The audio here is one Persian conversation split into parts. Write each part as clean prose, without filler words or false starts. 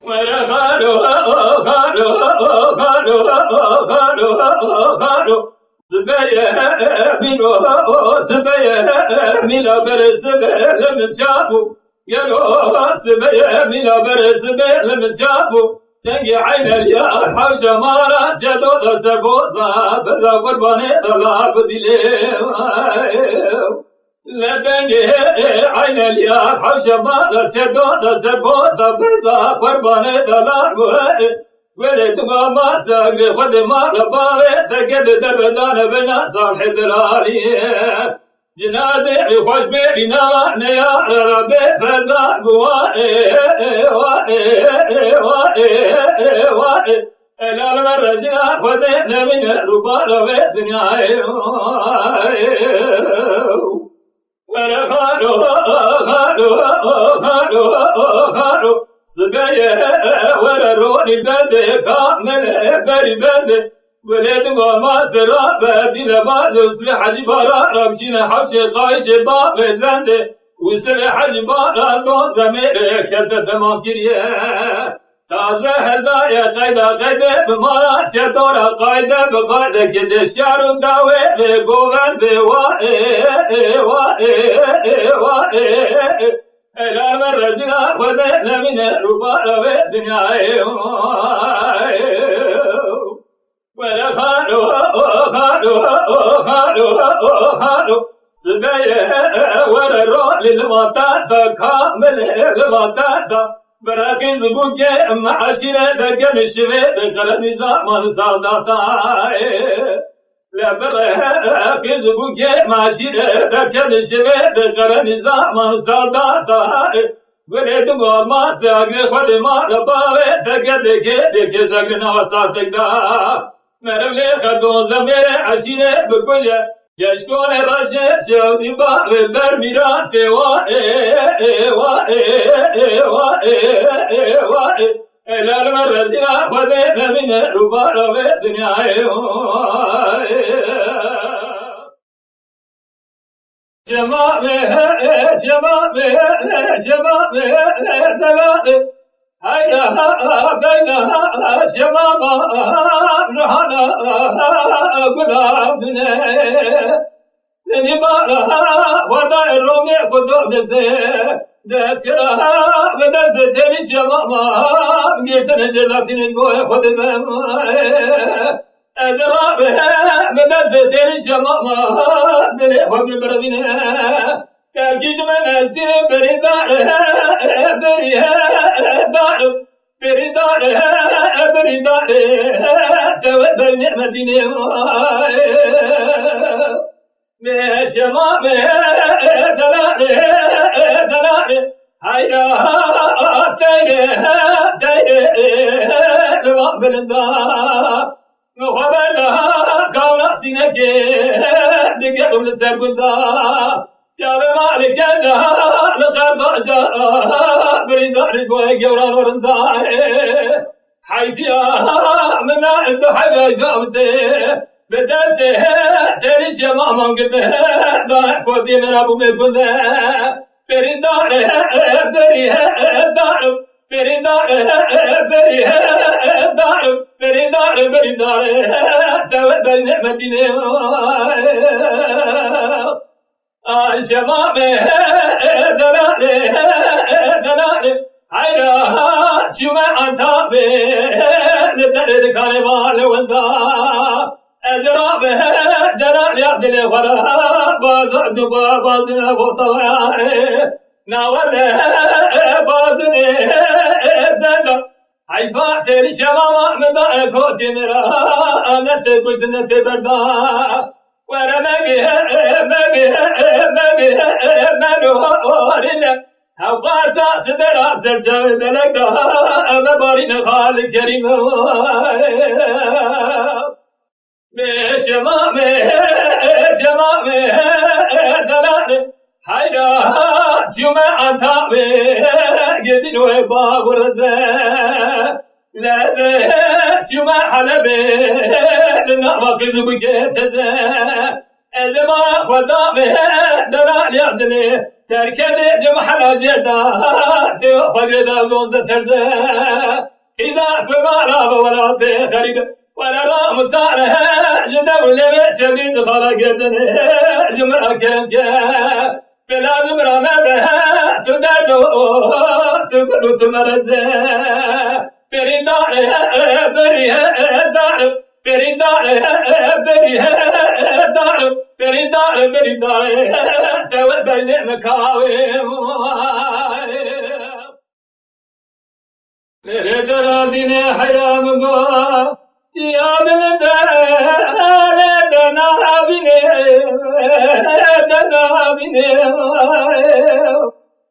ولا خالو خالو خالو خالو خالو زبايا منو زبايا ملا برزبا لم جابو يلو زبايا ملا برزبا لم جابو تنقي عين اليا الحوشة مارا جدو زبوطا بلا قرباني لا بدلي لا تنقي عين اليا الحوشة مارا جدو زبوطا بلا قرباني لا ولد ما ساقي خد ما لباري تقد دبدان بنا صالح دلالي جنازي خوش بيري نوانا يا ربي فدا قوائي وائي لا المرزنا خدنا من الربال ويدنياي ولا خالو خالو خالو خالو سبايا ولا روني بدي كامل بري بدي ولد وما سرا بدي لبعض وسبح جبارا رمشينا حوشي قايشي باب زندي وسبح جبارا دون زمير كلت تمام كريه تازه هدايا قيدا قيدا بمارا چطورا قيدا بقيدا كده شعرو داوي بقوغن بوائي لا مرزنا خدنا من الربار والدنيا ولا خالو خالو خالو خالو سبايا ولا روح للمطاطا كامل المطاطا براكز بوجه معاشرة دقن الشباب قرن زمان صاداتا لا براكز بوجه معاشرة دقن الشباب قرن زمان صاداتا ولد ما ساقي خد ما لباوي تقد كده كسقنا وساتك دا مرملي خدون زمير عشيرة بكوجة جشكون راشة شودي باوي برميران وائي لا المرزنا خدنا من الربار والدنيا جمامي دلالي هيا بينها شمامة رحنا قلابنا لنبارها ودا الرومي قدوم دسكرها بدزتني شمامة بقيتنا جلاتين البوي خدمة أزرابها بدزتني شمامة بلي خبر بردنا كاكيش من أسدين بريدارها تود النعمة بشمامه دلالي هيا تايه لما بلندا نخبر لها كونا سينك دقيقهم للسرقندا يا بمالك جنة لقد باشا بريداري بوي قوران ورندا حيثيا منا انتو حباي ثابتي بدرته تري شمام قلته داع كودي من ابو مكنده بريداري تود النعمة شمامي دلالي هيا شمع انتابي لدرد كاربال وندا ازرابي دلالي عبدالي غرا بازعد بازنا بطوائي ناولي بازني زندا حيفا تري شماما من دائق كوتي مرا انا تكوش نتي بردا ورا مغي هاو قاسا سدرا سرجاوي دلقا اما بارين خالق كريم بشمامي دلالي هيا جمعة تابي قدين وباب رزا لا جمعة حلبي لنا ما كذب كتزا ازما خدامي دلالي يعدني تركني جمح الجدا فقد دوز ترزه إذا كما لا ولا بخرج ولا لا مساره جدا ولا شديد خلقتني جمع كرمك بلا جمرة ما بها تدردو تقول تمرزه بريدار بريدار بريدار بريدار بريدار توبل مكاوم لرجال دين حرام قا تياب الدار دنا بني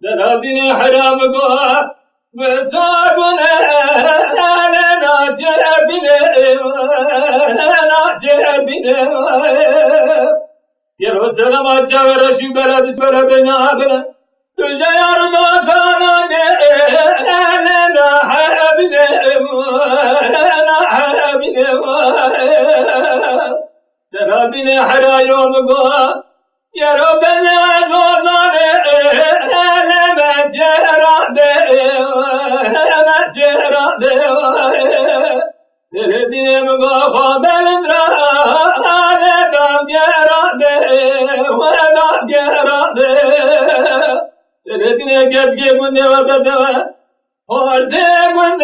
دنا دين حرام قا بسابنا ناجبنا يا رسول ما جاور شو بلد بلدنا بنا تجار ما فانا نا حبنا ترابنا حرا يوم قا يا رب العزوزان ما جراد ما جراد تردي مقا خبل درا دام جراد ودام جراد تردي كجي من ودوا هرد من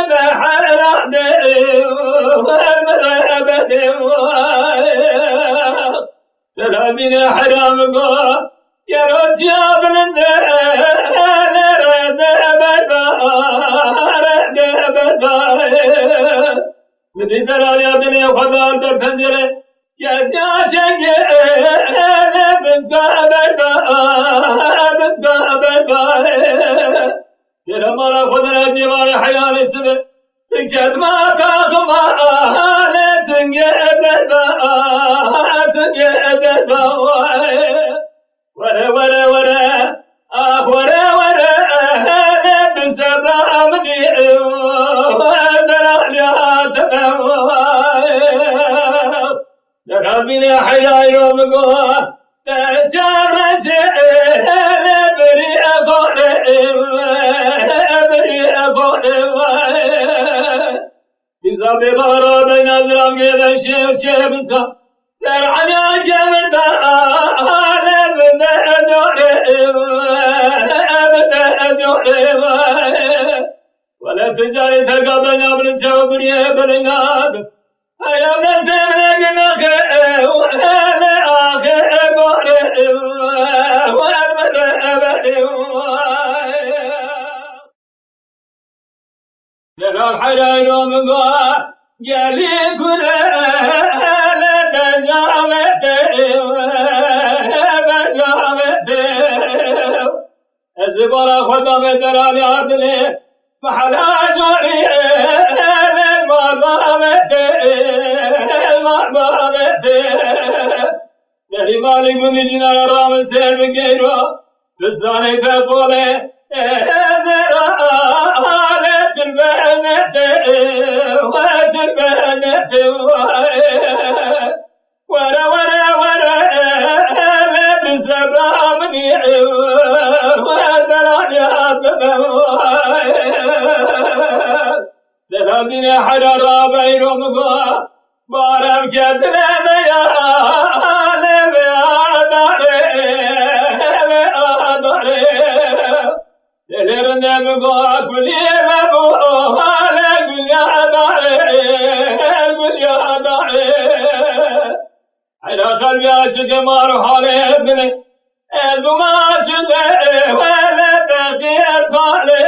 بحراد والمرابد ترابنا حرام قا يا رجع بلندر رد بدا بدي ترى يا دنيا خدا تنجري يا سياشك بسقى بدا يا مالا خدنا جمال حيان السبب تكشد ما تاخما سنجد ورا ورا ورا ورا ورا بسبب أمني دراليات درابيني حيا يوم قوا تجارج بري أقول إذا ببارا بين أزرام كذا شيء بسا ترعنا جمل بآلم ولا تجاري تقابلنا بالشوبري بالناد هيا نسلم لنا خير وهذا آخر جرى الحيران من قا يلي كنا الزبارة خدام دلالي عدلي محلا جاري المعبامة يلي مالك من جنا رام سير بقيرو بستاني تقولي زرالة البنات وتلبنات ورا ورا ورا بسبب أمني دلالي حرارة بينهم قا بارم كدلم يا عالم يا داري دلرنا قا كل يوم على كل يا داري على قلبي عاشق ما روح عليه ابني ما شده ولا بقي أصالي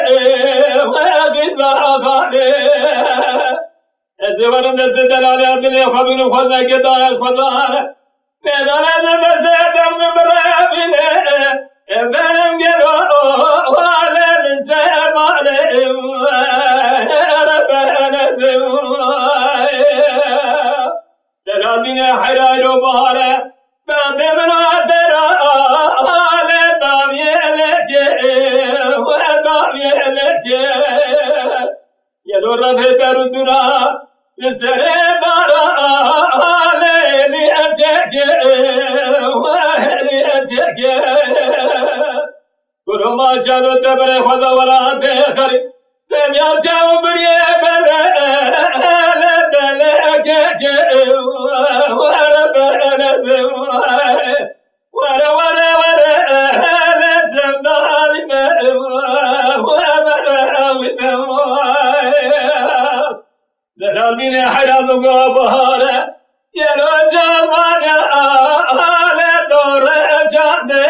وقد بأخالي الزوار الناس دلالي عبدالي خبين وخذنا قدار الخضار بدانا زبزة من برابيني بنم قلوا ولا نسيب عليهم ربنا دلاليني حراج وبهارة بابي من وادرا يدور في بردنا لسربارا ليلي أجاك وهلي باشد و تبر خدا ولا بخری دنیا چاو بریه بله بله که ورا بله ورا ورا ورا سمداری دلالين حرام وبهارة يلو جمانا على دور شاده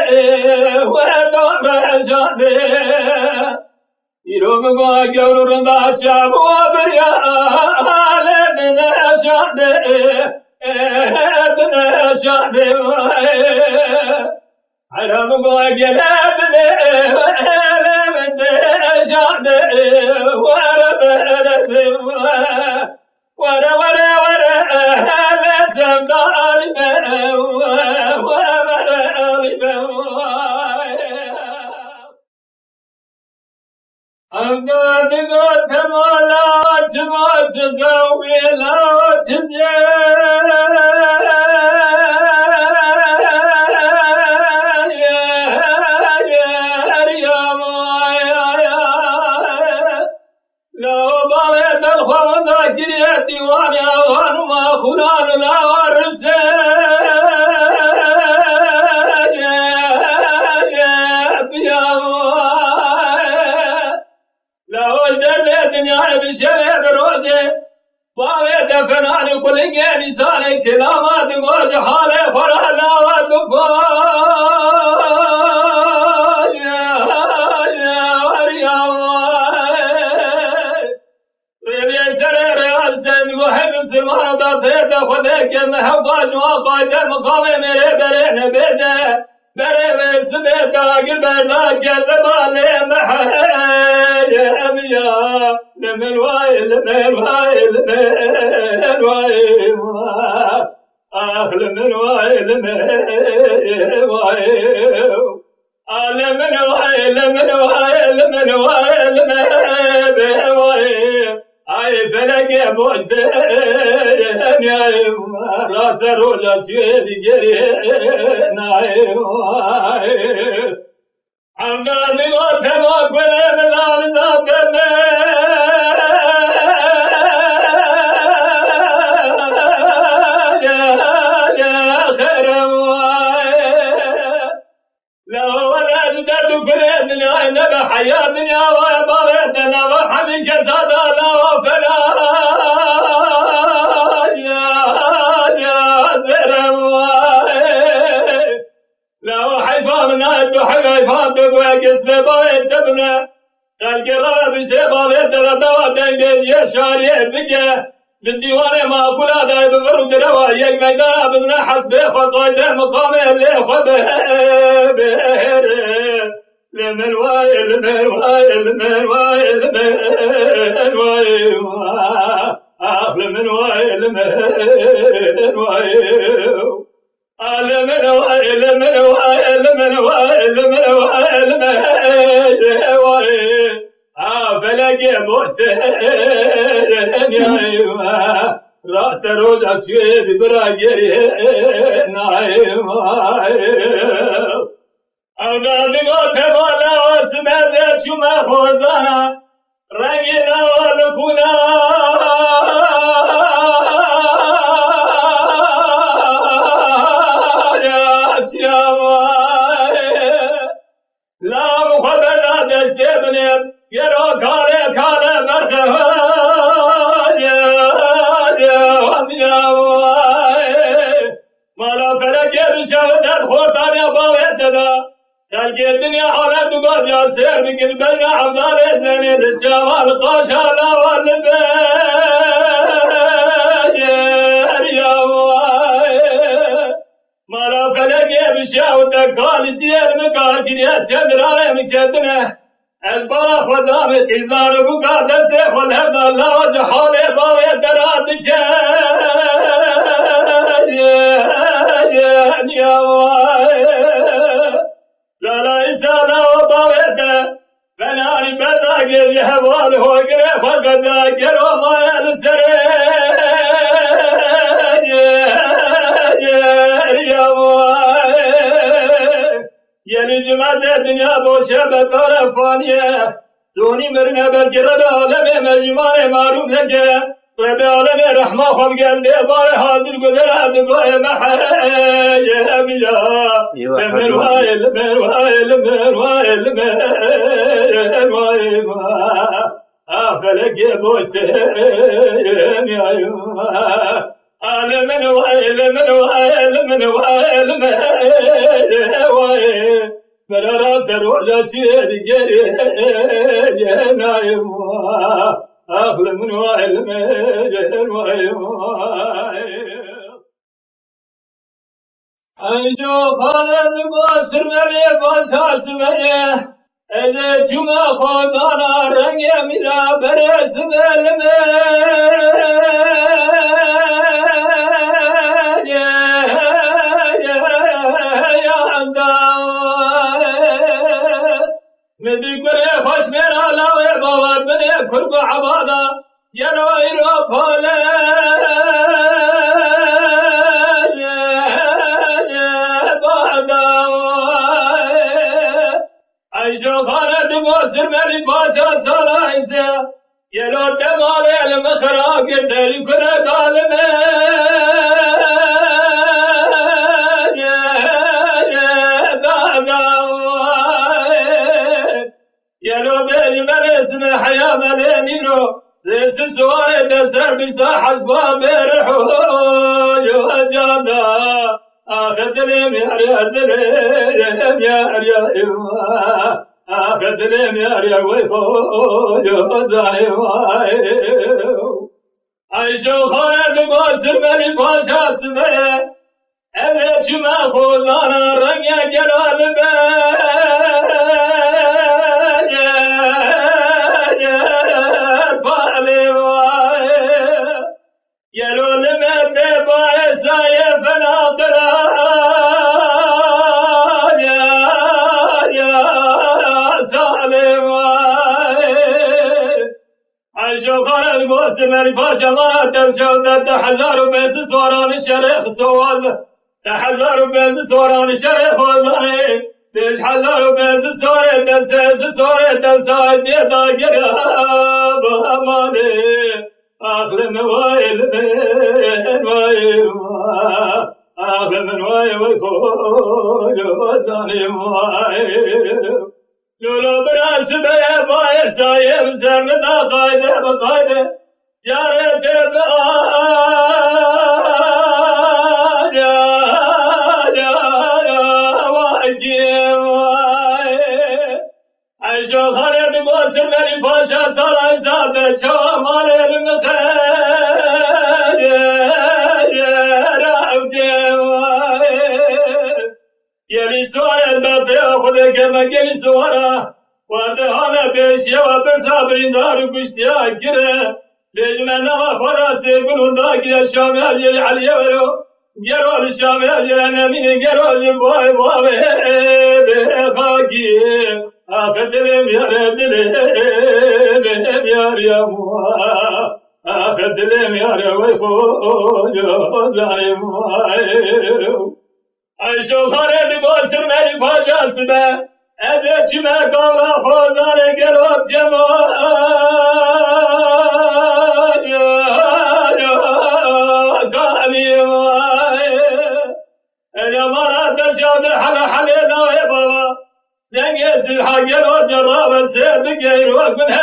ودور شاده يروم قاجر رندا شاب وبريا على دنا شاده دنا شاده حرام قاجر بله شاده ورب ورا ورا ورا لا سمدار أمداد قد مالا جمعت قوي لا ديواني أوان ما خلال لا ورسي لا وجدر الدنيا بشبه بروزي باوي دفناني كل جاني ساني كلامات موج حالي فرح لا ودفا سلمان داتے خدا کے محبا جوا قائدہ مقام میرے برے نبیجے برے ویس بیتا گربرنا کے زبالے محل امیا لمن وائل لمن وائل لمن وائل آخ لمن وائل لمن وائل لمن وائل لمن وائل لمن وائل لمن وائل آئی فلکے بوجھتے راس روجا چیری گری نائے امداد گوتے موکلے ملال زاتے میں خیرم لو ولد درد كل دنيا نبى حياة دنيا وبابتنا وحبك زادا لا وفلا يا زرم لو حيفامنا حيفام بقوى كسب بابت تبنا تلقي رب اشتبابت تغطوات تنجيش يا شاري بك بالديوان ما كلا دايب برد روا يك ميدان بدنا حسب خطوات مقام اللي خبه لمن وايل لمن وايل لمن وايل لمن وايل آخ لمن وايل لمن وايل لمن وايل لمن وايل لمن وايل لمن وايل لمن وايل فلقي بوشتين يا راس روزك شوي براجري نايم أولاد قوت بالا واسمه شما خوزانا رنگینا والکونا لا مخبرنا دشته بنیم یرو کاله کاله برخه مالا فرقه بشهدت خورتانی باوید دادا تلقي الدنيا حالات وقاد يا سير بقل بلنا عبدال زنيد الجمال قاشا لا والبير يا مالا فلقي بشاوتك قال ديال مقاتل يا تشمراني مكتنا أزبار خدامي قيزار بقى دستي خلهم الله وجه حالي باوي دراد يا زلا إسانا وباويتا فناني بزاقي جهوال هو قريب فقد ذاكر وما يلسرين يا يلي جمعت دنیا باشه بکار فانیه دونی مرنه بگرد عالم مجمار معروف لگه رب عالم رحمه خواب گلده بار حاضر گذر عبدگاه محیه بیا مروائل مروائل مروائل مروائل فلك بوستين يا يوم من وائل من وائل من وائل من وائل من راس دروجة تشير نايم أخل من وائل من وائل أنجو خالد باسر مري باساس مري eze cuma khozana renge mira beres belme yanda medik bere hoş mera lawe bavar bene kurba abada yano iro phole شوخانة بوسر ملي باشا سرايسا يلو تمالي المخراق الدري كنا قالنا يلو بيجي ملي اسم حياة ملينينو زي سواري دسر بيشتا حسبا بيرحو يو جانا آخذ لي مياريا دليم يا ريا آخذ لي مياريا ويخو يوزاني وايو عيشو خانة بباسر ملي باشا سمية أذي جمع خوزانا رنگا جلال بالي وايو يلو لمت باعسا يفنا سمري باشا ما تمشوا تحزار بس سوران شريخ سواز تحزار بس سوران شريخ وزاني تحزار بس سوري تسس سوري تسايد يداقر بأماني آخر من وايل من وايل آخر من وايل ويخوج وزاني وايل لولو براس بيا باير سايب زرنا قايدة بقايدة ياري تبقى يا واجي عيشو خالد بوسر ملي باشا صار زاد شمال المخير يلي سوارة بابي أخذك مجلي سوارة وردهانا بيشي وبرسابرين دارو كشتيا كره لجمنا فراسي بلوندا كي الشام يجري علي ولو جرو الشام يجري انا من جرو جبوي بوي بخاكي اخذ لم يا دلم يا ريم اخذ لم يا ويخو زارم عيشو خالد بوسر ملي باجا سبا اذا جمع قولا خوزان قلوب جمال يا مرا تشابه على حلينا يا بابا نقيس الحق الجراب السيد غير وكن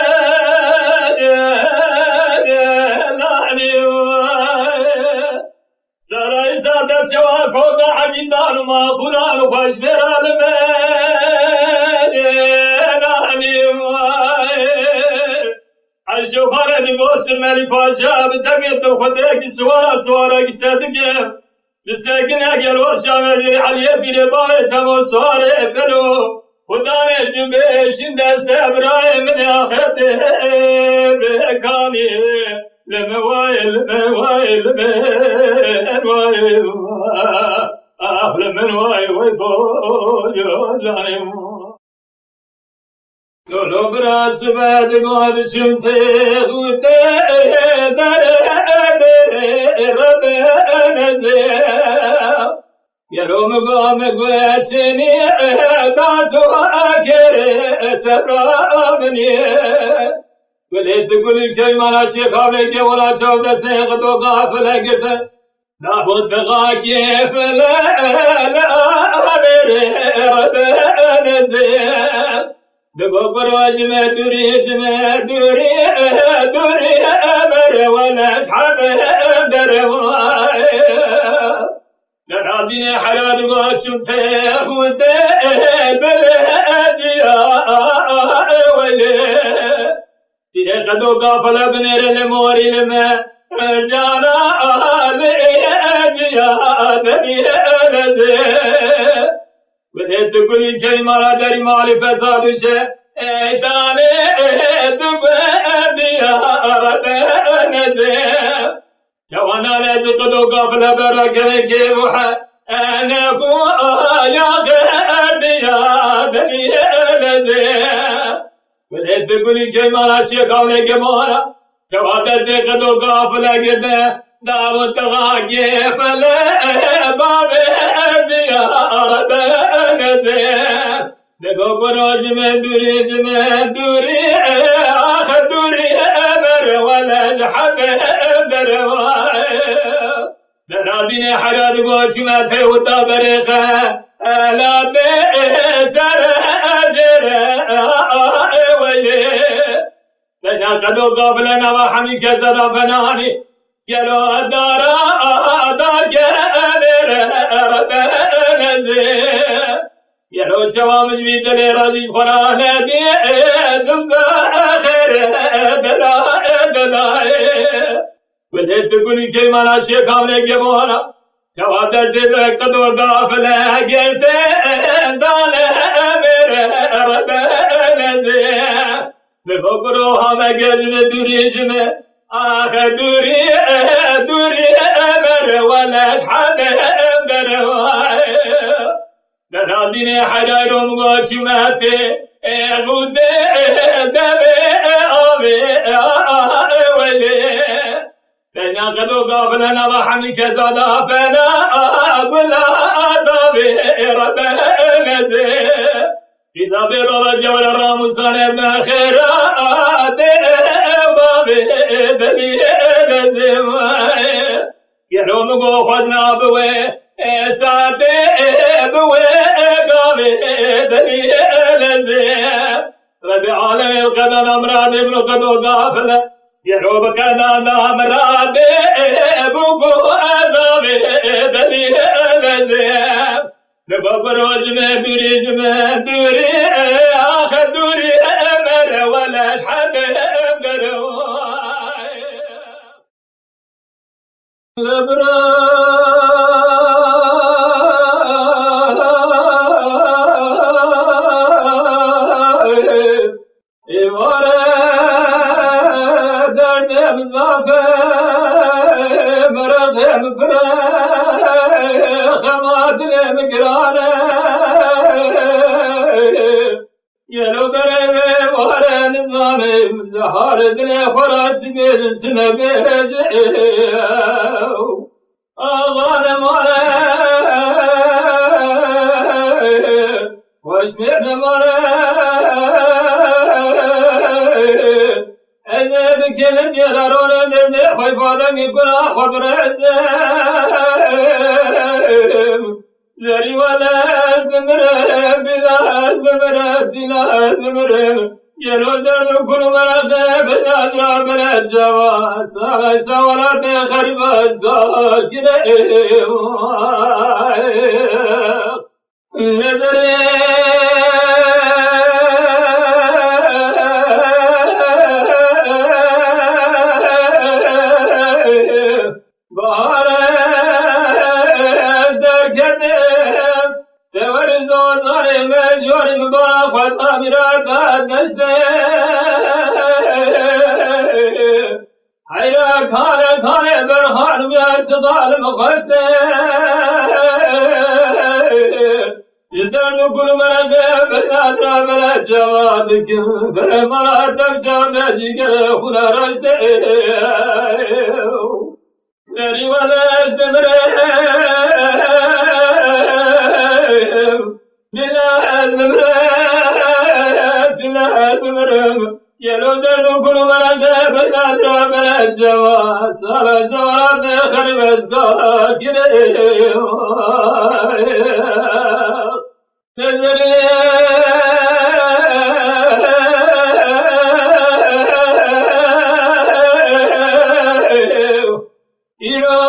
لعني سراي سادت شواك وقع جدار ما فلان وفاشبر لعني عيشو خالد بوسر ملي باشا بتقيت وخديك سوارا قشتاتك لساكن اجل ورشامل علي بير باي تمو سواري بلو خداني جنبيش دست ابراهيم من اخذته بكاني لموايل موايل موايل اخل من واي ويفوج وزاني لولو براس بعد ما شمتي ربنا یروم گام گوچنی داسو آکره سرامنی ولیت گلی چای مالا شکافله که ولا چاو دست نقدو قافله گرته نبود غاکی فلا بره ربنزم دگو براجم دوری بره ولا شحب بره لرابين حراد واتشم تهود بلجيا ويلي قدو قافل بنير الموري لما جانا لجيا دني لزي وديت كل كلمة داري مالي فساد شيء ايتاني دبيا ربنزي جوانا لازق دو قافلة بركة كيبوحة أنا كو يا غادي يا بني لزي وليت بقولي كيما شيخ على جمالا جواد زيق دو قافلة قدنا داوت غاقي فلا بابي يا رب لزي دقو براج من دوري آخر دوري أمر ولا جحب درابين حراد وجمع تهودا بريخة لا بسر أجر ويلي لنا قدو قابلنا وحمي كزدا فناني يلو دارا دار كبير ربنزي يلو جوامج بيدلي رازي خرانة دي دنقا خير بلا وديت تقولي كيما لا شيء كامل جمالا جواد الزيد قد وقافل قلت دال امير ربنزي بفكروها ما قجم دوريجم اخر دوري امر ولا حد امر لناديني حجارهم وشماتي غود دبي امي ولي لنا قدو قافلنا وحمي كزادا فنا أبلا دابي ربنزي إذا بيرو جول راموسان ابن خيرات بابي بني لزم يروم قو خزنا بوي ساتي بوي قابي بني لزم ربي عالم القدر أمران ابن قدو قافلة يروب كنانا مرادي بوكو أزامي دلي لزيم نباب روجم دوري آخر دوري أمر ولا شحب برواي يلو بريبي وهر نظامي زهار دلي خرات سبيل سنبيجيو أغاني مالي واشمعنا مالي أزيد كلم يلارون دلي خيفادم يكون أخبر أزيم زري ولا زمرة بلا زمرة يلو درب كل مرة بنازرة بلا جواز سايسا ولا تخرب أزدار كده نظري حيرا خانه برخان بأسطال مخشته جدر نقول مرده بنادرة بلا جوادك فرمالا تمشى بجيك خلا رجده نري ولا استمره ندرم الجوا سال زارت خرب ازگار گیره نظری ایرا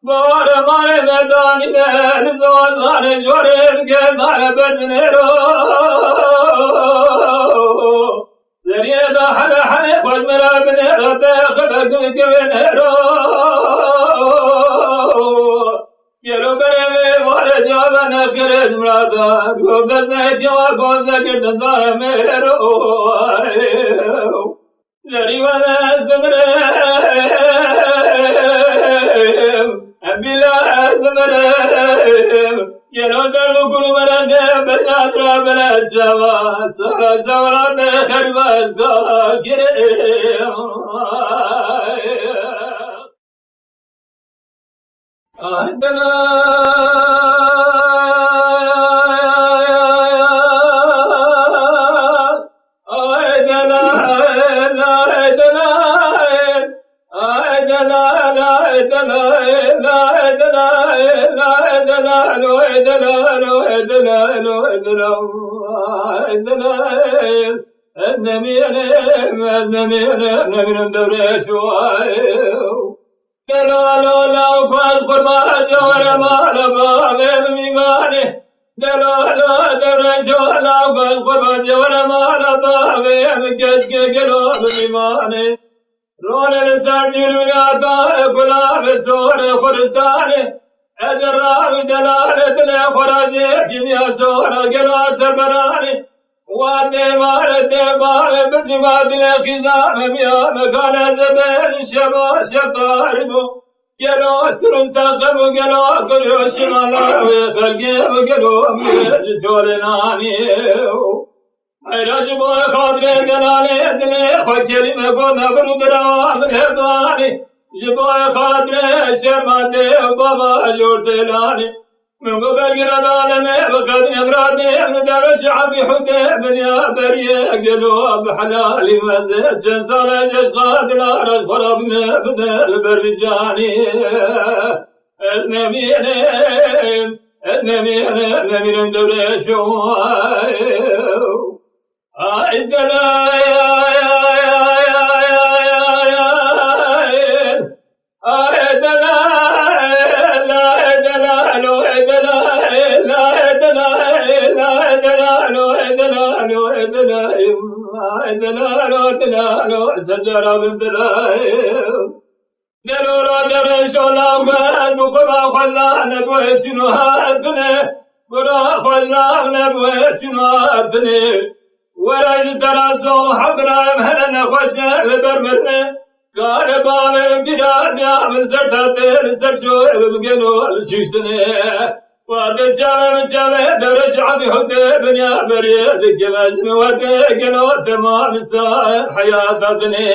بار مای مردانی بل زوزان جوره گردان بدنه رو زریه دا حل حل خود مرا بنه رو بخبر گوینه رو گلو بره وار جوان خرد مرادا گو بزنه جوا گوزه گردن دار میرو زری ولست بلا زمرم گلو در بگلو مرنده بلاد را بلد جوا سارا زوران خرباز گاه گرم رول سرجل ولادان گلاب سور خرستانه از راوی دلالت لخراجه کمیا سور گلو سربرانه وادي مارد بار بزما بالخزام بيا مكان زبل شبا شطاربو گلو سر سقم گلو گلو شمالا خلق گلو جورناني رجب خاطر گلاله دل خجل مگو نبرو درام هردواني جبو خاطر شرماته بابا جور دلاني من قبل العالم وقد امرادي من درش عبي حتى بنيا بريه قلوب حلالي مزج جنزال جشغاد الارض خرب بدل برجاني النمين درشو سجرا بالدلائم دلولا درشو لاغان بقبا خزان بويتنو هاتني برا خزان بويتنو هاتني ورج تراسو حبرا مهلنا خوشنا برمتني قال باب براد يا من سرتاتي سرشو بقنو الشيشتني وادر جامع درش عبي حتى بنيا بريد كماجن وتقنو تمام سائر حياتتني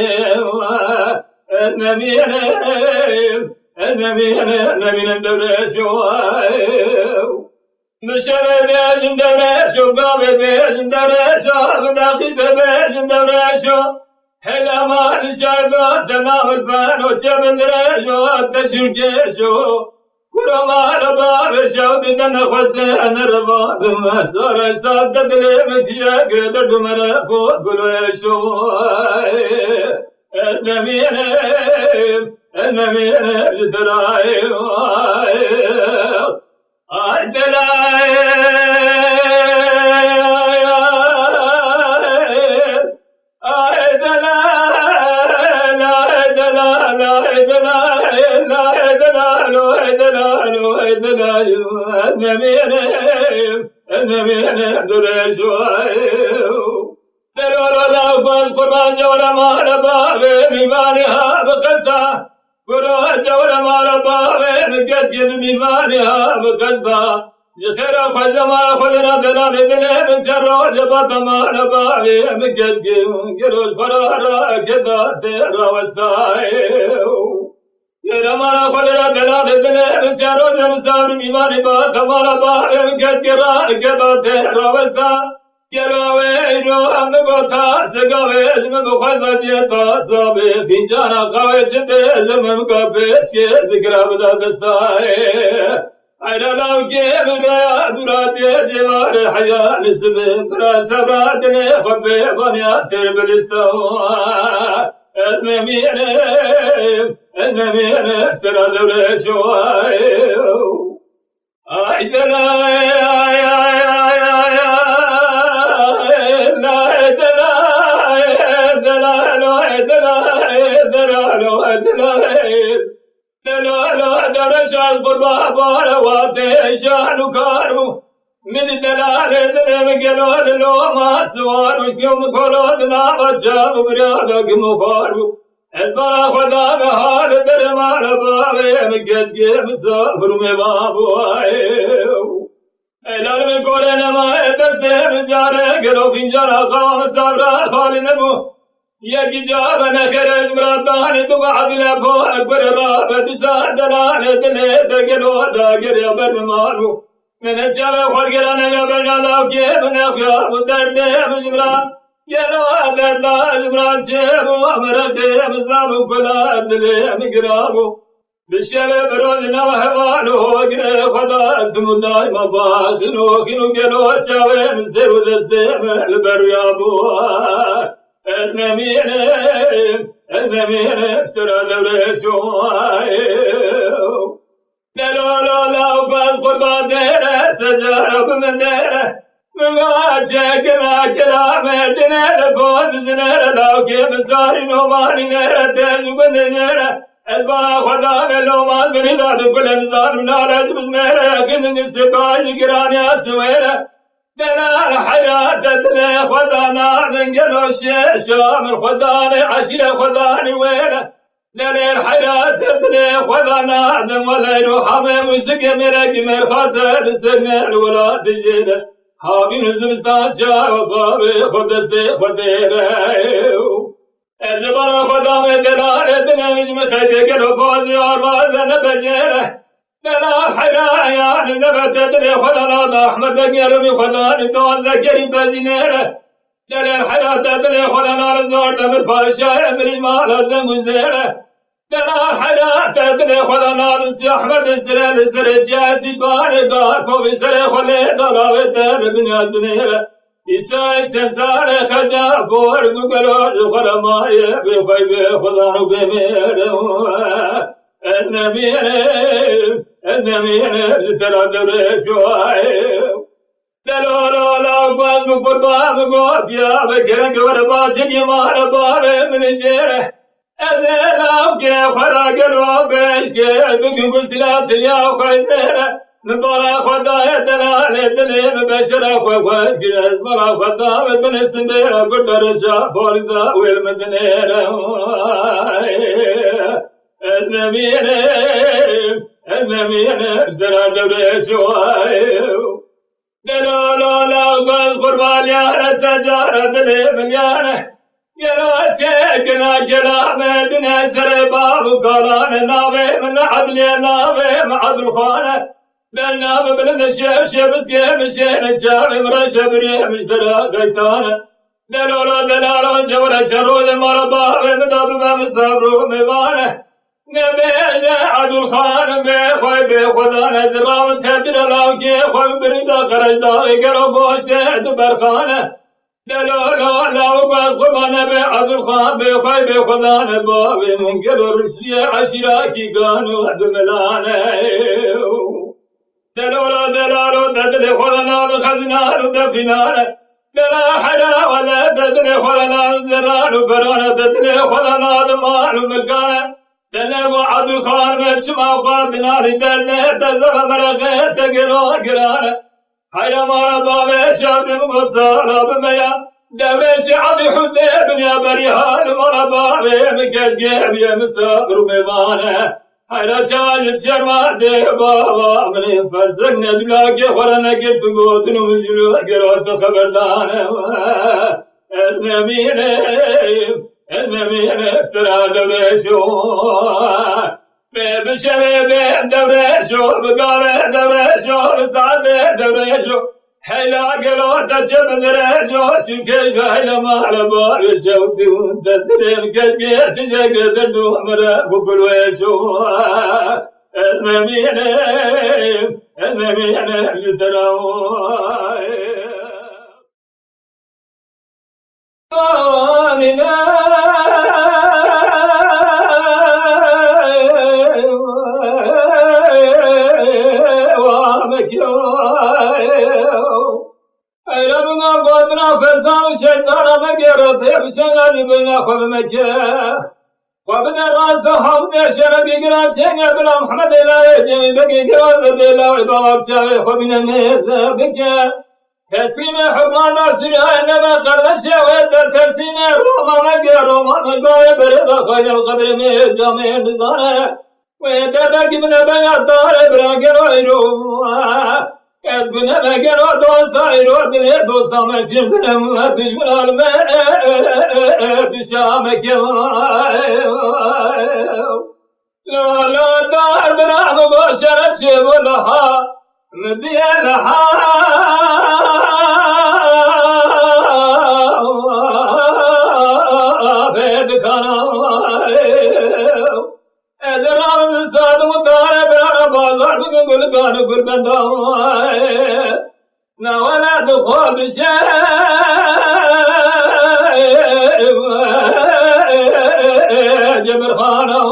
النبي درش مشري بيجن درش وقابل بيجن درش ودقيق بيجن درش هلا ما نشايبه تمام الفان وجبل درش وتشركشو كرما ربا بشود نخست أنا ربا بمسار سادة لمتيا قدر دمر خود بلوشو النمين جدراي النمين درشو دلولا باز قربان جورا مال بابه میوانها بقصا برو جورا مال بابه مگس گد میوانها بقصا جخيرا خزما خلنا دلال دله من شر جبت مال بابه مگس گروز فرارا كذا ترى وستايو ترى مال خلنا دلال دله من شر جمسار میوان با کمال بابه مگس گرا كذا ترى وستا گلوی رو هم نگوتا سگاویش مبخوزا تا سابه فینجانا قویچ بزمم کپش که دکرا بدا دستای ایلا لو که بدا دراتی جوار حیا نسبه برا سبرات نخبه بانیا تر بلستان ازممینه سرا دوره شوای از قربا باروات شانو کارو من دلال دلم گلال لو ما سوار مشکم کلود نابچا بریادا کم خارو از برا خدا به حال دل مال بابه مکس که مسافر می بابو ایلال می کوله نما دسته من جاره گلو فینجان آقا صبر خالی نبو یکی جا نخرج مرادان تو عدل فو اکبر راب دسا دلال دل دگلو داگر بر مارو من جاب خورگران نگبر لاو که من خیار درد مجمران یلو درد مجمران شیبو امرد مزامو کلا دل مگرابو بشل بروز نو حوالو گر خدا تم دایم باخنو خنو گلو چاوه مزدر و دسته مل بریابو ازمینه سرا دوره شوائیو دلولو لاو باز قربان دیره سجارو بمن دیره مما چکنا کلامه دینه لفوز زنه لاو که مساری نومانی نیره تیجو بنده نیره از با خدا ملومان بریداد کل انزار منالش بزمیره کندن سپاهی گرانی اسویره دلال حياة دل خدا نادن قلو شام الخدان عشيرة خداني وينه دلال حياة دل خدا نادن ولا يروح حمام وسق مرق مرخصة لسنة الولاد جيدة حابين زمستان شا وقابي خدستي خديرة ازبار خدا من دلال دل مجم خيدي قلو بوزي عرباز نبجيره دلال حيران نبت دل خدانا احمد بقيرمي خداني دوان ذكري بزينيره دلال حيران دل خدانا رزار دمر باشا امري مالا زموزيره دلال حيران دل خدانا نسي احمد سرال سر جاسي بارقار كوبي سر خلي دلاوي دل بنيازنيره إساء تنسال خجا بورد قلوج خرمائي بخيب خدانو بميره النمير تردد شوائب دلولو لو باز مقربان مقوبيا بكرنك ورباشك يمار بار من شيره أذيلاو كي خراق الوبيش كي بكم بسلات الياو خيزيره من برا خدايا دلال دليم بشرا خوش كي برا خدايا بن السندير قلت رشا فوردا والمدنيره النمير سرا دوره شوائب دلولو لو باز قربان يانا سجارة دلي مليانة يلا چكنا كلامه دنا سر بابو قالان ناوي من عدل ناوي معدل خانه بالناب بلند شبس كمشين جاري مرشا بريم اشترا قيتانه دلولو دلالو جورا شروج مربا مداب بمصبرو ميوانه نبيجا عدل خان بخوي بخدا نزرام تبدل لاوكي خوي برزا خرج داغي قلو بوشته دبرخانه دلولو لو باز خبانه بعدل خان بخوي بخدا نبابي منقل الرسلية عشيراكي كانوا دملانه دلولو دلالو تدل خلنا بخزنان دفنانه دلا حدا ولا تدل خلنا زران فرانه تدل خلنا دمان ملكانه دلو عبد خان مشما قابنا لدرنه تزر مرقه تقرو قرانه حيا مارا بابي شاب مصارى بميا دويش عبي حدي بنيا بريهان مارا بابي مكاش قيب مسافر ميمانه حيا جاجب شرما دي بابا مني فرزقنا دلاكي خلنا قلت قوتنا مجلو قروت خبردانه النمير سرا دورشو بشري دورشو بقارة دورشو بسعد دورشو هي لا قلوت جبل رجوش كجاي لما على بال شوتي وتدري كسكت تجاك تدو مرا بقول ويشو الممين يتراوي فسان شيطان مقرط بشغل بنا خذ مكة وابن الراس حمد شرب يقرا شيء بلا محمد لا يجي بقي قرا بلا وباب شاي خبن الناس بك تسليم حكم رسول انما قرن شويت تسليم روما مقر روما مقر برد خير القدر من جامع نزانه ويتدك من بين الدار براقر ويروما أزبنا مكان ودوسا يرود لي دوسا ما شفتنا تجمل الماء تشامك لا دار بنا مباشرة شبه لها مديا لها فيد كان أزرار الساد مدار بنا بازار بقول كان كل بندام ولا دخول بشيء جبر خانه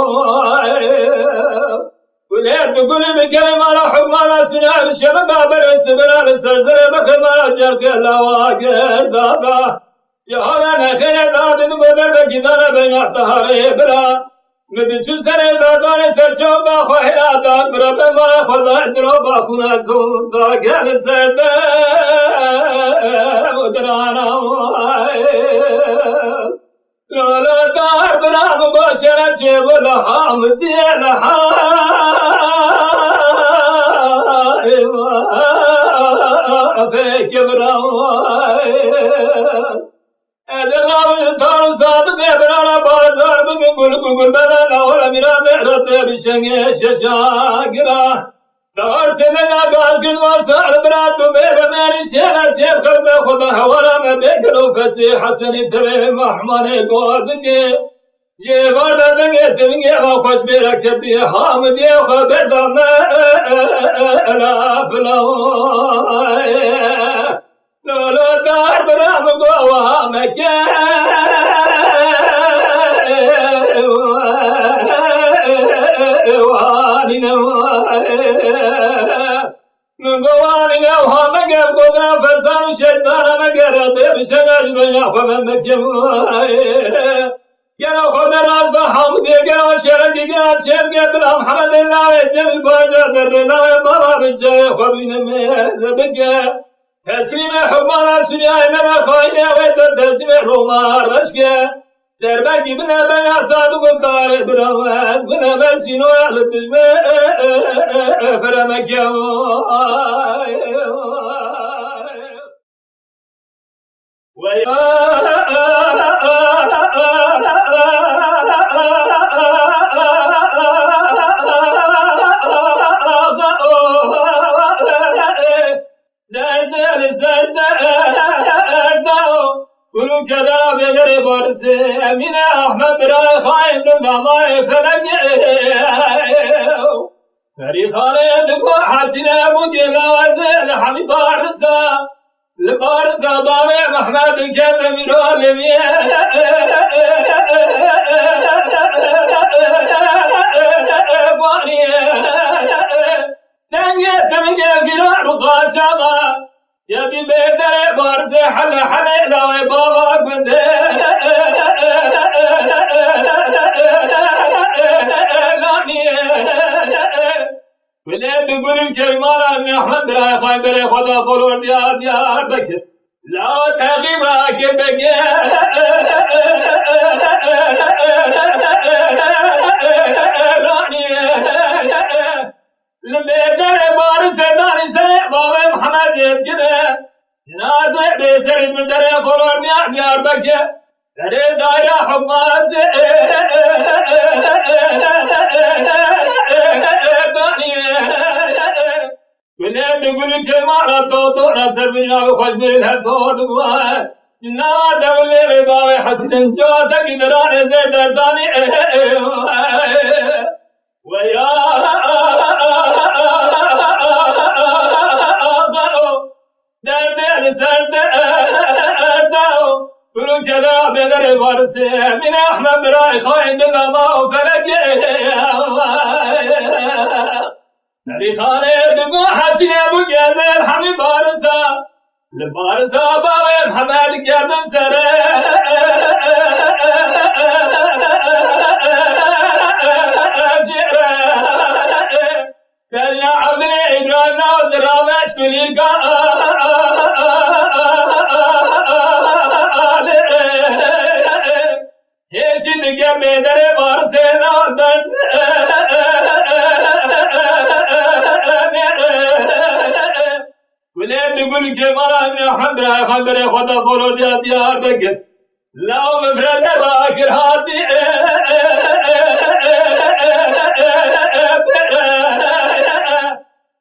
ولا تقول بكلمة على حكم على سنة الشباب بالسبر على السرزر بكما جرك الواقع دابا جهانا خير داد نقدر بكدار بين الطهاري بلا مدشل سنة دادان سرچوبا خواهلا داد برابا ما خدا دروبا خنا سودا گل سرده ودرانا لالا دار برا مباشرة جيب لها مدية لها فيك برا أزرنا دار صادق برانا بازار بقول بنا ولا مراد رد بشنگ ششاگرا دار سننا قاسل وصار براد بير مالي چلا چيب خلب خدا حوالا مدكلو فسي حسن تبه محمن قوازك جيبار دنگه تنگه وخوش بركت بي حامدي خبر دم لا فلاوي لولا دار برام قوها مكان من قواننا وها مقام قدنا فسان شيطان مقرد بشغل بنا فمن مكموي قالوا خذ راس حمد قالوا شرق قال شرق بلا محمد الله يجمل باجا درنا بابا بجاي خبين مزبك تسليم حكم رسول انما خاينه وتسليم روما رشك دربك بنا بنا صادق دار براز بنا بسينو على الدجمه فرمك كلو كذا بغير برس من أحمد برا خاين لما فلق فري خالد لقو حسين أبو جلاز الحمي بارسا لبارسا بابي محمد كلم من عالمي تنجي تمجي فرار وقاشما يا بي بيدر بارس حل حل لا بابا كنت ولا بقول كلمة من أحمد راي خايبر خدا قولون يا بك لا تغيب كبك لبيدر بارس داري سي بابا محمد يبكي جنازة بيسرد من دري قولون يا بك دري دايرة حكمات ولا نقول كلمة تو نصر بنا خوش میل تو دوای نوا دوله باب حسن جو تک دران سے دردانی ويا درد سرد كل جلا بدر وارس من احمد براي خاين الله وفلك نبي خالد دقو حسين ابو جازل حمي بارسا لبارسا باوي محمد قدن سره كان يا عبد الإبراهيم وزرامش كل Şimdi gelmedere var selamdan Güle dügül kemara min hamra hamra khoda bolo dia diyar bekir Lao mefrede rakir hadi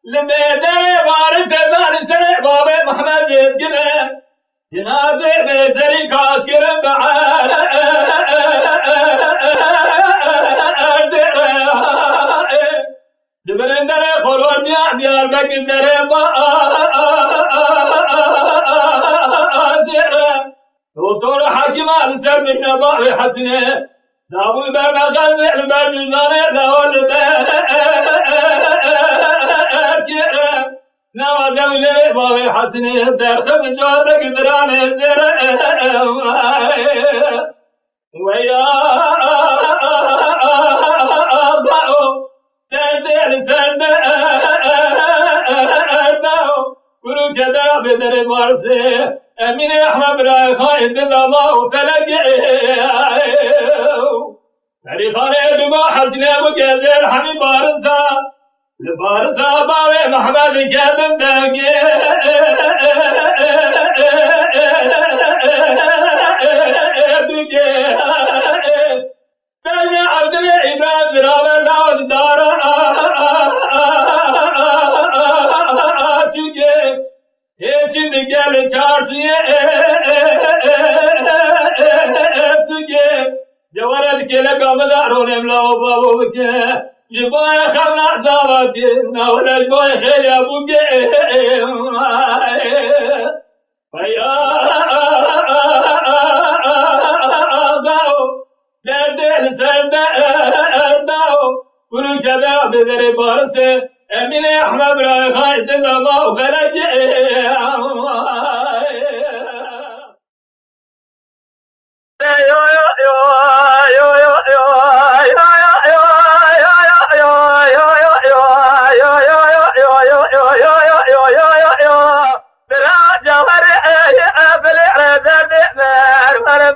Lemedere var sedan sene babe Muhammed yedgine Cenaze bezeri kaşkirin ba'ar Dibirindere kolonya Diyarbakır'dere bağışıra Doktor Hakim Ali Sermin Nebavi Hasine Davul Berna Gazi Berdüzane Laval Berkire Nava Devle Bavi Hasine Derkız Cadde Güdran Zere Veya Derdel sende erdao Kuru keda bedere varsı Emine Ahmet Bray Khain Dilama Felek Tarihane Duma Hasine Bu Gezer Hami Barısa Barısa Bavi Mahmed Kedin Dergi Beni Abdül'e İbrahim Ziraver Lavuz Dara Çünkü şimdi gel çarşıya Sıkı Cevaret kele kamılar onem lao babu bike Jibaya khamna zavati Navle jboy khaya buge Faya Derdel sende erdao Kuru keda bedere barse Emine Ahmed Bray Khain Dilama Felek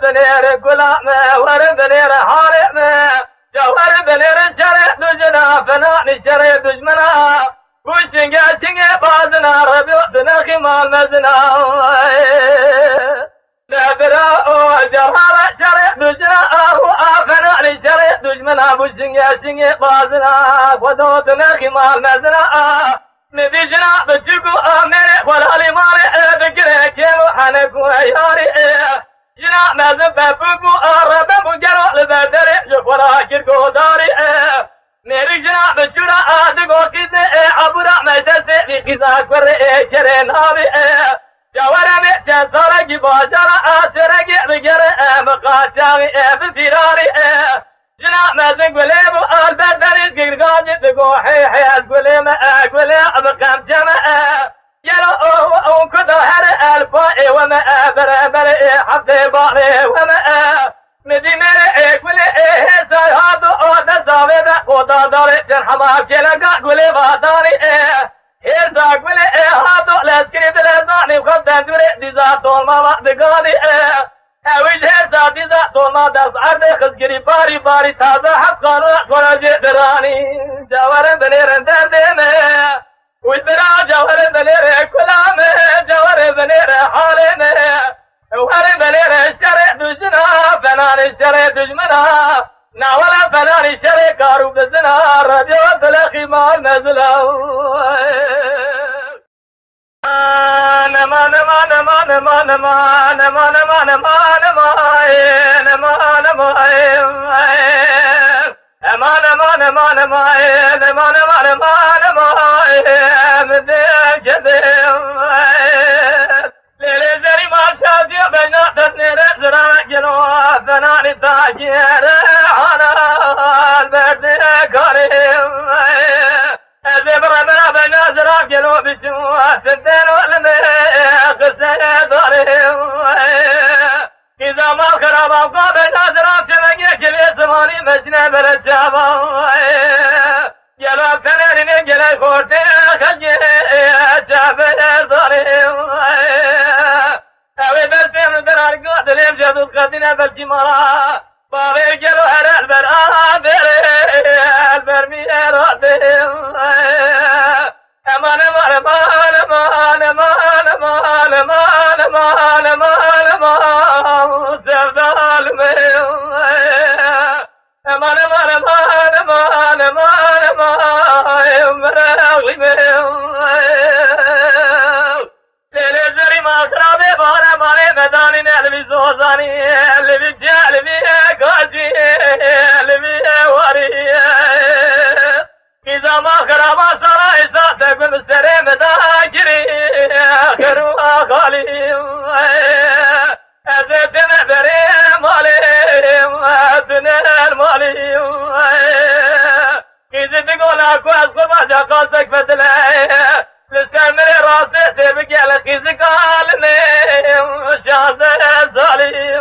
بنير غلام وربنير حارم جوهر بنير شرع دجنا فنان شرع دجمنا وشنجا شنجا بازنا ربيعتنا خمال مزنا نبرا جوهر شرع دجنا فنان شرع دجمنا وشنجا شنجا بازنا ودوتنا خمال مزنا نبيجنا بشكو امري ولالي ماري بكري كيلو حنكو ياري جنا مازن بابو عرب مجرى البدر جفرا كركو داري ميري جنا بشورا ادغو كيد ابورا مجلس في قزا كور كرن ابي جوارا بجزارا كي باجرا اسرا كي بجر مقاچاوي بفيراري جنا مازن قلب البدر كرغاج دغو حي قلم مقام جمع يلا او كده هر الفاء وما برابر حفظ باري وما ندي مري كل هذا او دزاوي خدا دار جرحما كلا قول باداري هذا كل هذا لسكري دلزاني خدن دوري ديزا طول ما دغالي اوج هذا ديزا طول ما دز عرض خزكري باري تازه حقا خرج دراني جوار بنيرن دردمه والبرا جوهر بنير كلام جوهر بنير حالم جوهر بنير شرع دجنا فنان شرع دجمنا ناولا فنان شرع كارو دزنا ربيع الدلخي ما نزلا إذا ما خرب أوقات نازرات تبقى كل زماني مجنى برجابا يلا كنين جل خورت خجي جابر ظالم أوي بسم درار قاتل جدود قدنا بالجمرة بابي جلو هر البرمي رادم أمان مان مان مان مان مان مان مان مان مان سردال میں أمان مان مان مان مان مان مراغي میں تیرے زری ماسرابے بارہ مارے میدانی نلوی زوزانی لوی جالوی گاجی لوی واری إذا ما خرب سرا إذا تقوم سري مذاكري آخر أخالي أزيت نبري مالي أزنا المالي إذا تقول أكو أسقط جاكاسك فتلاي لسمري راسي تبكي على خيزك عالمي شاذ زالي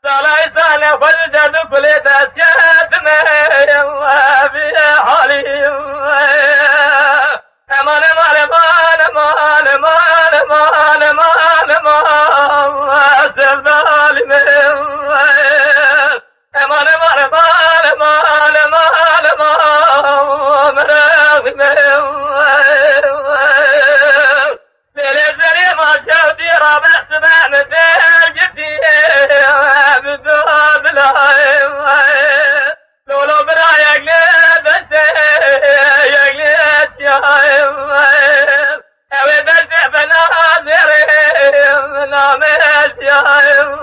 سالاي سالا فالجد كل تسياتنا في حالي أمان مان مان مان مان مان مان مان سردال أمان مان مان مان مان مان مراغي للزري ما شوتي رابع سبع مثل جدي بدون لايم لولو برا يقلب انت يقلب جايم اوي بس بناظرين نامش جايم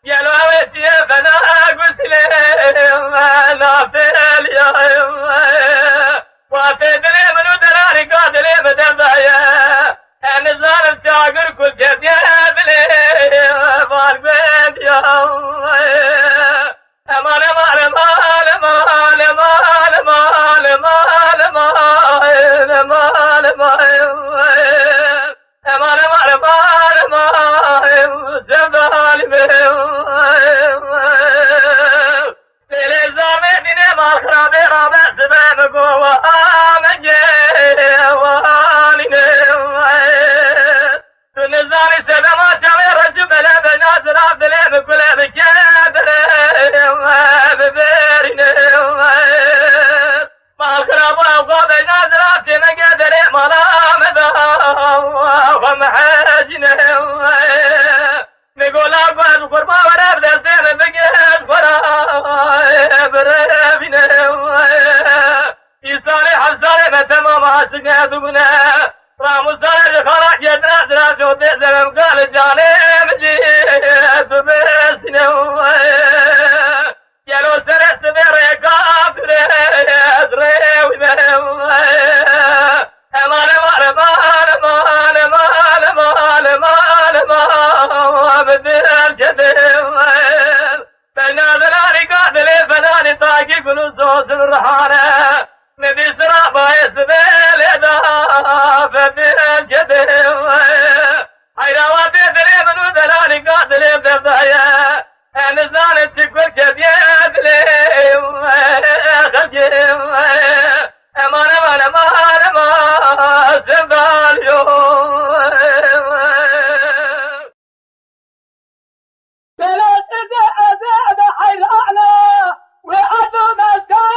يلو اوي فنا قسلم نافل جايم وافدني منو دراري قادري بدمضايا نزار الشاقر كل جد يا بلي فارق بيت يا أمان مان مان مان مان مان مان مان مان أمان مان مان مان زبال تیرے زامن نے ماخرا میرا بس میں گوا مجھے والی نے نزاري سلامة جميع رجل بنازل عبد الله بكل بكادر ببرين ما الخراب وقضى بنازل عبد مقدر مرامدا ومحاجن نقول أقوى القربى ورب دستين بقيت وراب رابين يصالح الصالح بتمام عسقنا ذقنا راموسان خرج جدنا دراسو تزلم قال جاني مجيد بسنو يلو سرس بيري كافر أدري ومنو أمان مان مان مان مان مان مان مان بدل جدو بنادراني قادلي فناني طاقي كنو صوت الرحانة ندي سرابا يسبيل دا فتن جدو حيراواتي دري منو دلاني قادلي بدايا نزان تشكل جديد لي خلجي امان امان امان امان سبال يوم ثلاثة أزاد حيرانا وعدو ما كان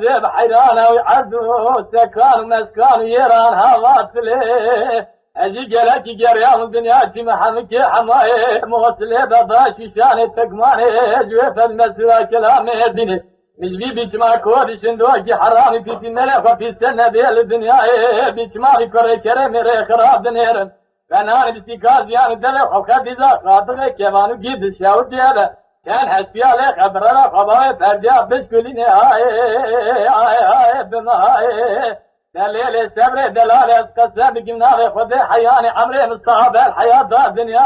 زب حيرانة ويعدو سكان مسكان يران هواتلي اجي جلك جريان الدنيا كي محمك حماي موصلي بضاشي شان تكماني جويف المسوا كلامي الدنيا مجبي بيجما كوري شندوكي حرامي في ملك وفي سنة ديال الدنيا بيجما بكري كريم ري خراب دنيرن فنان بستيكاز يعني دلق وخدي ذا خاطر كيفانو جيد الشاو ديالا كان حسبي عليك خبرنا خبايا فرجع بشكليني هاي بمهاي دليل السبر دلال اسقسم بجمناغي خذي حياني عمري مصطحب الحياة دا الدنيا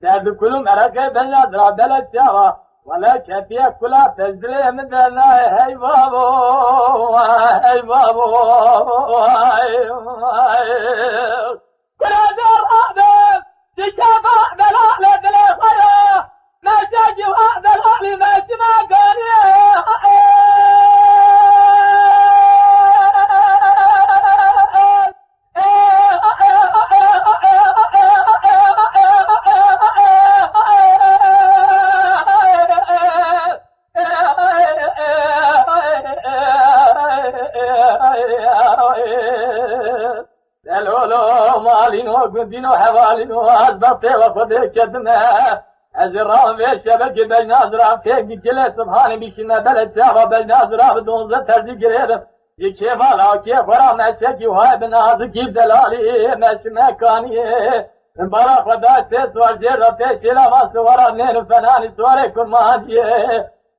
سعد كلهم أرقى بنيا درا بلد شاوة ولا كفية كلها تجري من دلنا هاي بابو هاي بابو هاي كل دار هذا تشافى دلال دلال خيا ما شاجي وهذا الأهل ما شما قريه دينو حوالينو أزبطي وخذي كدنا أزرام في الشبك بين أزرام فيك كلا سبحاني بيشنا بلد شابا بين أزرام بدون زتر دي قريب كيف على كيف ورا مشاكي وهاي بنازك كيف دلالي مش مكاني مبارا خدا سوار جرب تشيلا ما سوارا نين فناني سواري كل مهدي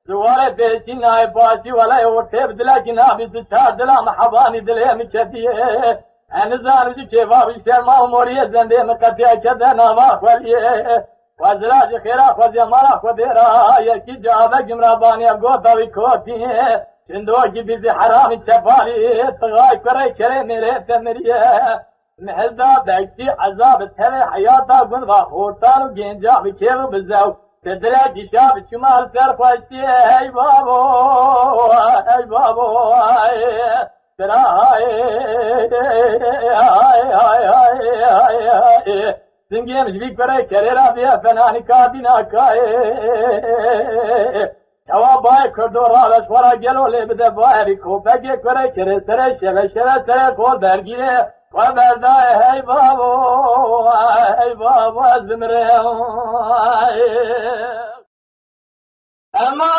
سواري بيشنا باشي ولا يورتب دلاكنا بيتشار دلا محباني دلي مكتيه أنا زارج كيفا بيشتر ما هو موريه زندي مكتيه كذا نما خليه وزراج خيرا خذ مرا خذيرا يكي جابك مراباني أقوطا ويكوتي شندوكي بيزي حرامي شفاري تغاي كري كري ميري تمريه محزدا دايتي عذاب تهري حياتا قن باخورتان وجينجا بكيرو بزاو تدري شاب شمال سرفاشي هاي بابو هاي بابو هاي ترى هاي هاي هاي هاي هاي سنگی مجبی کرے کرے را بیا فنانی کابینا کائے جواب بای کردو را لشورا گلو لی بده بای کو بگی کرے کرے سره شله شله سره کو درگیره و بردای هی بابو زمره اما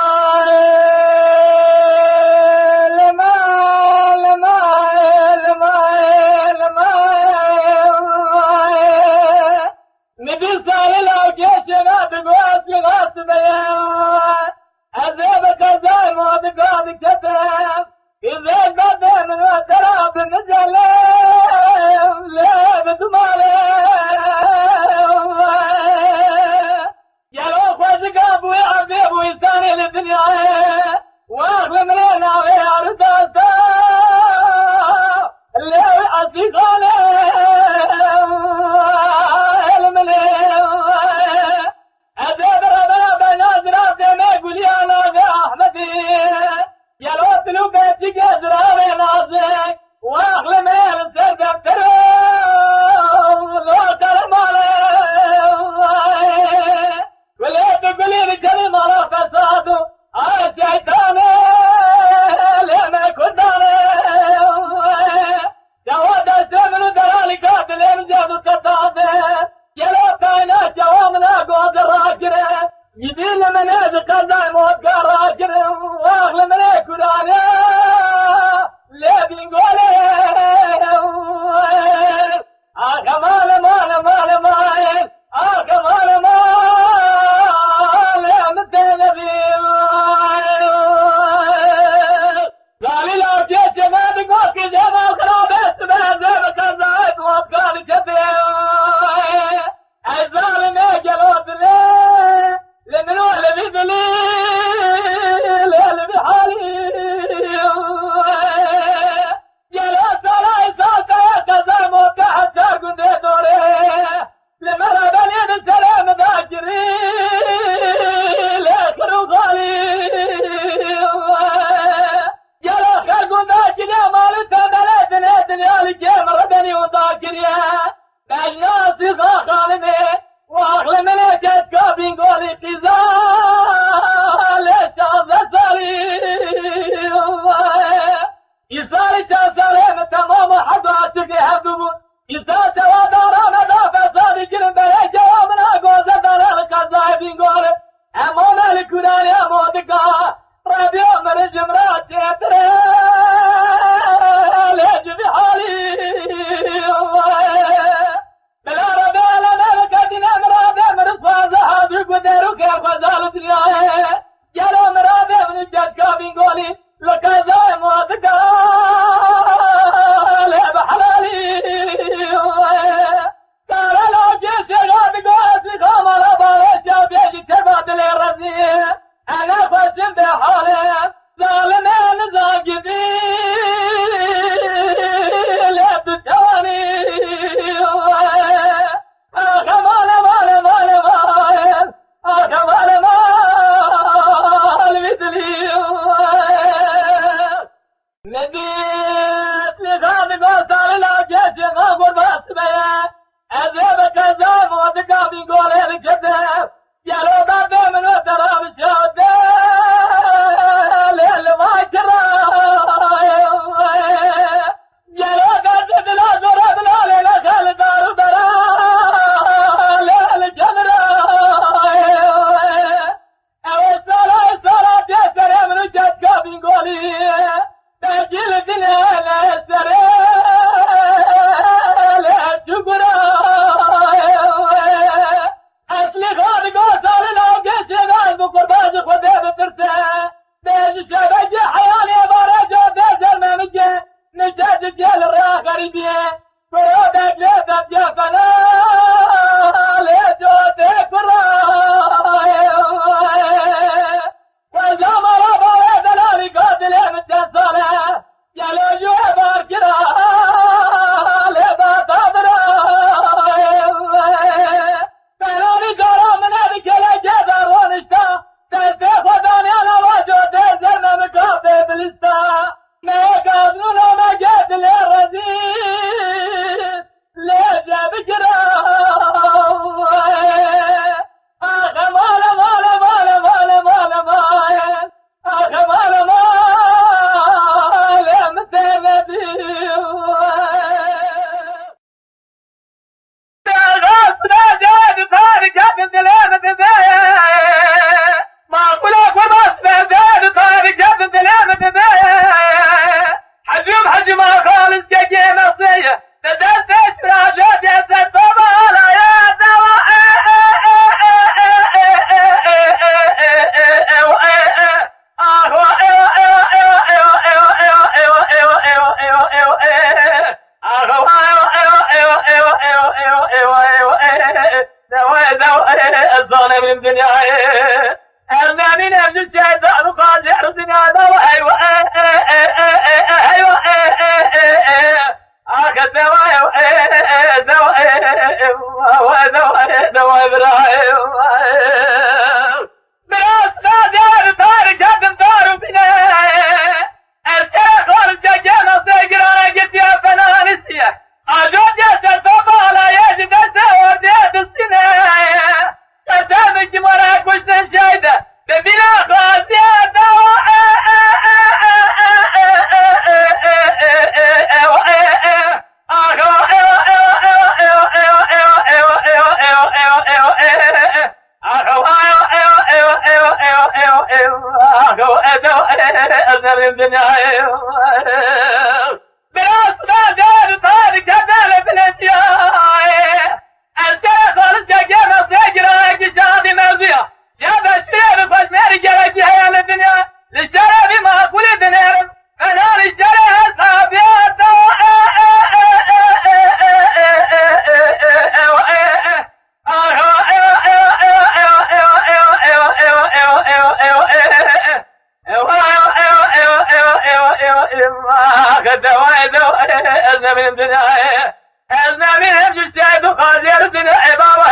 لا بنقول ويشان سالم تمام حبا شكي هبدو إنسان سوا دارانا دا فسادي كلم بيه جوابنا قوزة داران كذايبين قولي أمونا لكناني أمودكا ربيع من الجمرات تيتري ليج بحالي بلا ربيع لنا لكتنا مرابع من الفازة حاضرك وديرو كيف فزالو دنياي يالو مرابع من الجاجكا بين قولي لكذاي مودكا ليب حلالي كارا لو جيسي غاد قوسي خامرا بارشا بيجي تبادل الرزي أنا فاشم بحالي ظالمين زاقدين ليب تجواني آخا مالا مالا مالا مالا آخا مالا مالا مثلي نديت لغاد قوسار لا جيسي غابر باسبيا أذيب كذاب ودقا بيقولي لكذاب يالو بابي من وتراب الشهداء ليل ما جراي يالو قاسد لا زرد لا ليلة خال دارو درا ليل جدراي أو الصلاة تيسر من وجدك بيقولي تجيل الدنيا لا يسر لا تقراي أصلي خالق وصار لو قيس يغال بقرباز خذي بترسى بيج شبج حيالي بارجو بيجر ما مجي نجاد الجيل الرياح غريبية فرودك ليبت يا فنا ليجو تكراي والجمر باري دلالي قاتلين التنصالة يا لو جوه باركرا ليبت أدراي فلوني دارا من هذيك الأجازة ونشتا تلتيخ وداني أنا واجو تيزرنا مكافي بالستا ما يقابلون وما جاد للرزيز ليجا بجراي آخا مالا مالا مالا مالا مالا مالا آخا مالا مالا مثل غصنا جاد طارق هبن دلين بداية معقولك ومصنا جاد طارق هبن دلين بداية حجم خالص جاكي نصية تدلت اشراجات يا ستوبة على يا دواء الظالم من الدنيا أنا من أجل الشيطان قادر الدنيا أيوة أيوة أخذ دواء إبراهيم براسنا دار طارق هدم دارو بنا الشيخ والجاجين الصيقران قلت يا فلانسية أجود يا شرطوبة على يجد السور ديد السنة قسامك مراك وشتن شايدة ببنا خاصية دواء براسنا دار طارق هدال بالانتياء الشيخ والجاجين الصيقران قشادي موزية جاب الشريف فاسمير جرى جهيان الدنيا للشرف ما أقول دنير أنا للشرف أصحابي دواء من الدنيا أزنا من همش الشيء بخازير الدنيا عبارة